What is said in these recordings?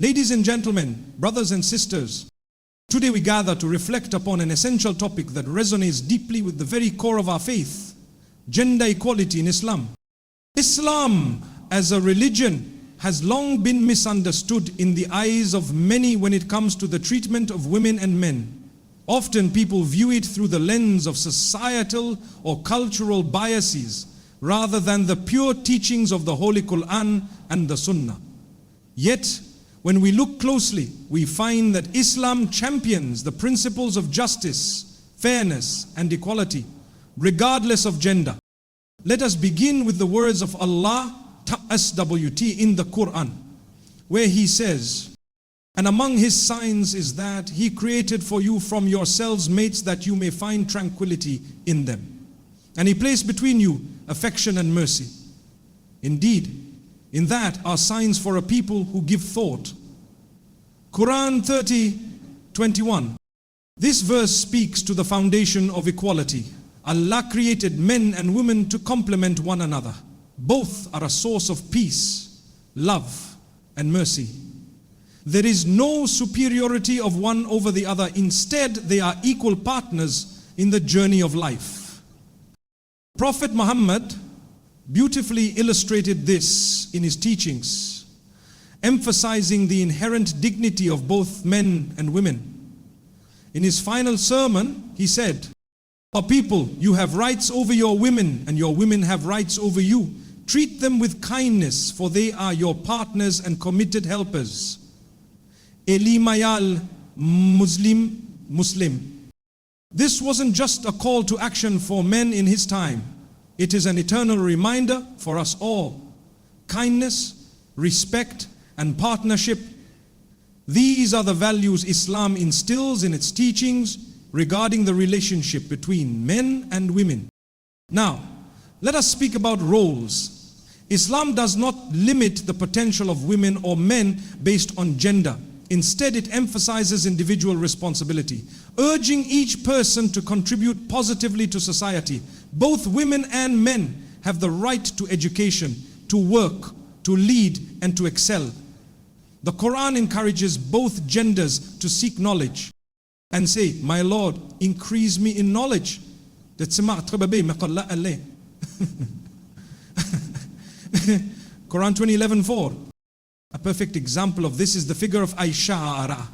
Ladies and gentlemen, brothers and sisters, today we gather to reflect upon an essential topic that resonates deeply with the very core of our faith: gender equality in Islam. Islam as a religion has long been misunderstood in the eyes of many when it comes to the treatment of women and men. Often people view it through the lens of societal or cultural biases rather than the pure teachings of the Holy Qur'an and the Sunnah. Yet, when we look closely, we find that Islam champions the principles of justice, fairness, and equality, regardless of gender. Let us begin with the words of Allah SWT in the Qur'an, where He says, "And among His signs is that He created for you from yourselves mates that you may find tranquility in them. And He placed between you affection and mercy. Indeed, in that are signs for a people who give thought." Quran 30:21. This verse speaks to the foundation of equality. Allah created men and women to complement one another. Both are a source of peace, love, and mercy. There is no superiority of one over the other. Instead, they are equal partners in the journey of life. Prophet Muhammad beautifully illustrated this in his teachings, emphasizing the inherent dignity of both men and women. In his final sermon, he said, "O people, you have rights over your women, and your women have rights over you. Treat them with kindness, for they are your partners and committed helpers. Elimayal Muslim." This wasn't just a call to action for men in his time. It is an eternal reminder for us all. Kindness, respect, and partnership. These are the values Islam instills in its teachings regarding the relationship between men and women. Now, let us speak about roles. Islam does not limit the potential of women or men based on gender. Instead, it emphasizes individual responsibility, urging each person to contribute positively to society. Both women and men have the right to education, to work, to lead, and to excel. The Quran encourages both genders to seek knowledge and say, "My Lord, increase me in knowledge." Quran 20:11-4. A perfect example of this is the figure of Aisha,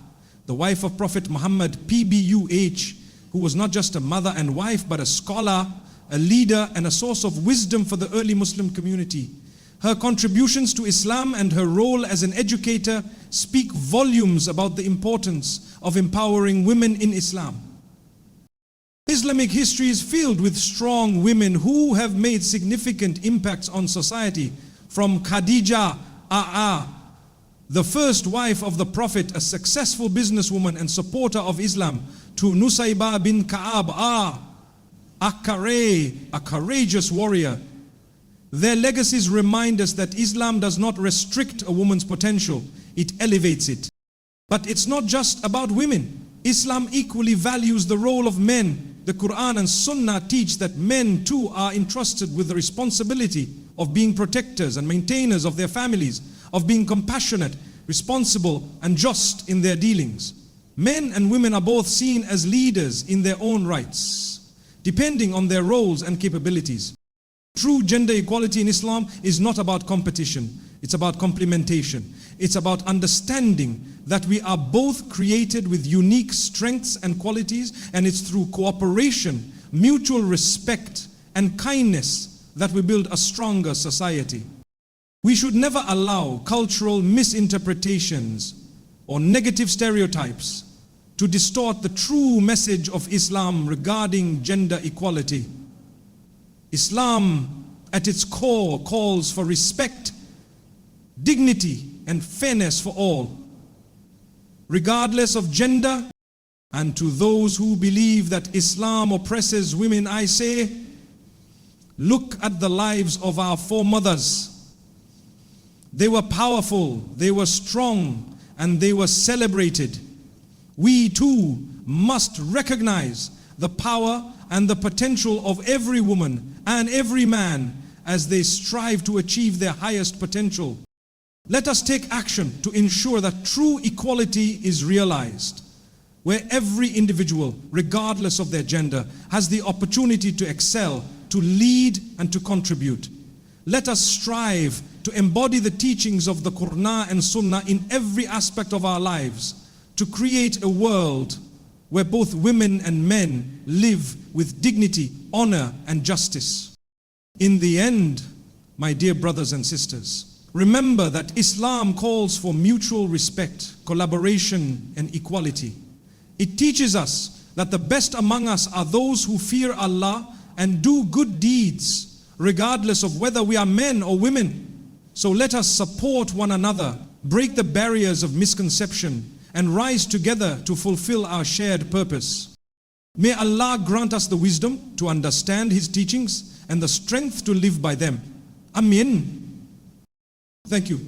the wife of Prophet Muhammad, PBUH, who was not just a mother and wife, but a scholar, a leader, and a source of wisdom for the early Muslim community. Her contributions to Islam and her role as an educator speak volumes about the importance of empowering women in Islam. Islamic history is filled with strong women who have made significant impacts on society, from Khadija the first wife of the Prophet, a successful businesswoman and supporter of Islam, to Nusayba bin Ka'ab, a courageous warrior. Their legacies remind us that Islam does not restrict a woman's potential, it elevates it. But it's not just about women. Islam equally values the role of men. The Qur'an and Sunnah teach that men too are entrusted with the responsibility of being protectors and maintainers of their families, of being compassionate, responsible, and just in their dealings. Men and women are both seen as leaders in their own rights, depending on their roles and capabilities. True gender equality in Islam is not about competition, it's about complementation. It's about understanding that we are both created with unique strengths and qualities, and it's through cooperation, mutual respect, and kindness that we build a stronger society. We should never allow cultural misinterpretations or negative stereotypes to distort the true message of Islam regarding gender equality. Islam at its core calls for respect, dignity, and fairness for all, regardless of gender. And to those who believe that Islam oppresses women, I say, look at the lives of our foremothers. They were powerful, they were strong, and they were celebrated. We too must recognize the power and the potential of every woman and every man as they strive to achieve their highest potential. Let us take action to ensure that true equality is realized, where every individual, regardless of their gender, has the opportunity to excel, to lead and to contribute. Let us strive to embody the teachings of the Qur'an and Sunnah in every aspect of our lives, to create a world where both women and men live with dignity, honor and justice. In the end, my dear brothers and sisters, remember that Islam calls for mutual respect, collaboration and equality. It teaches us that the best among us are those who fear Allah and do good deeds, regardless of whether we are men or women. So let us support one another, break the barriers of misconception, and rise together to fulfill our shared purpose. May Allah grant us the wisdom to understand His teachings and the strength to live by them. Amin. Thank you.